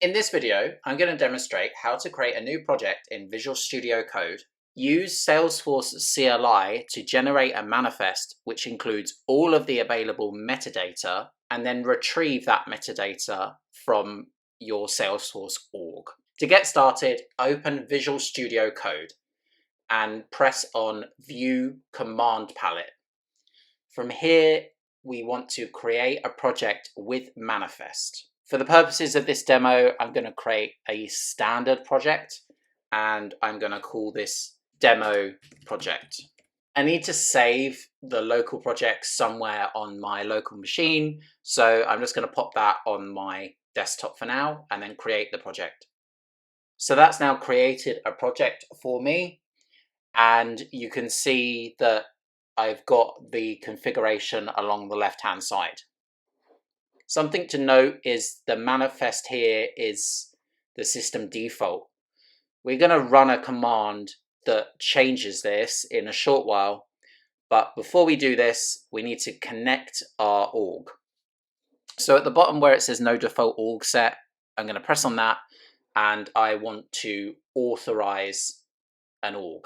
In this video, I'm going to demonstrate how to create a new project in Visual Studio Code. Use Salesforce CLI to generate a manifest which includes all of the available metadata and then retrieve that metadata from your Salesforce org. To get started, open Visual Studio Code and press on View Command Palette. From here, we want to create a project with manifest. For the purposes of this demo, I'm going to create a standard project and I'm going to call this demo project. I need to save the local project somewhere on my local machine, so I'm just going to pop that on my desktop for now and then create the project. So that's now created a project for me, and you can see that I've got the configuration along the left-hand side. Something to note is the manifest here is the system default. We're going to run a command that changes this in a short while, but before we do this, we need to connect our org. So at the bottom where it says no default org set, I'm going to press on that and I want to authorize an org.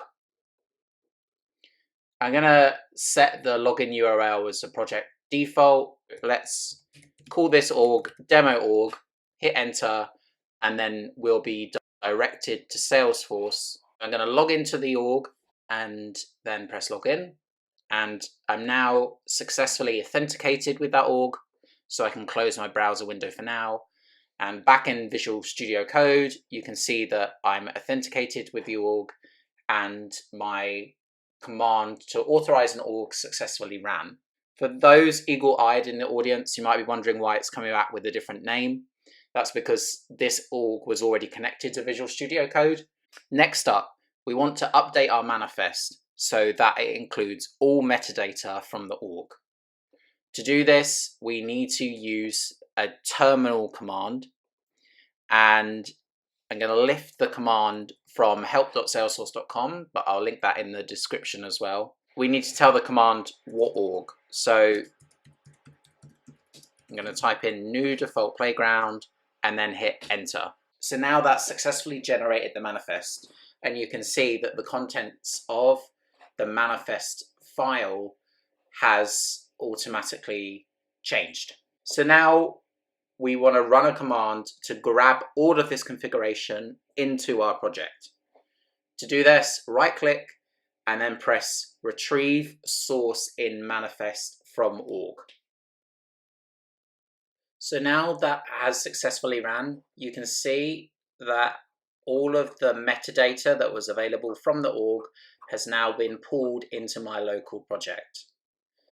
I'm going to set the login URL as a project default. Let's call this org demo org, hit enter, and then we'll be directed to Salesforce. I'm going to log into the org and then press login. And I'm now successfully authenticated with that org, so I can close my browser window for now. And back in Visual Studio Code, you can see that I'm authenticated with the org and my command to authorize an org successfully ran. For those eagle-eyed in the audience, you might be wondering why it's coming back with a different name. That's because this org was already connected to Visual Studio Code. Next up, we want to update our manifest so that it includes all metadata from the org. To do this, we need to use a terminal command, and I'm going to lift the command from help.salesforce.com, but I'll link that in the description as well. We need to tell the command what org. So I'm going to type in new default playground and then hit enter. So now that's successfully generated the manifest, and you can see that the contents of the manifest file has automatically changed. So now we want to run a command to grab all of this configuration into our project. To do this, right click and then press retrieve source in manifest from org. So now that has successfully ran, you can see that all of the metadata that was available from the org has now been pulled into my local project.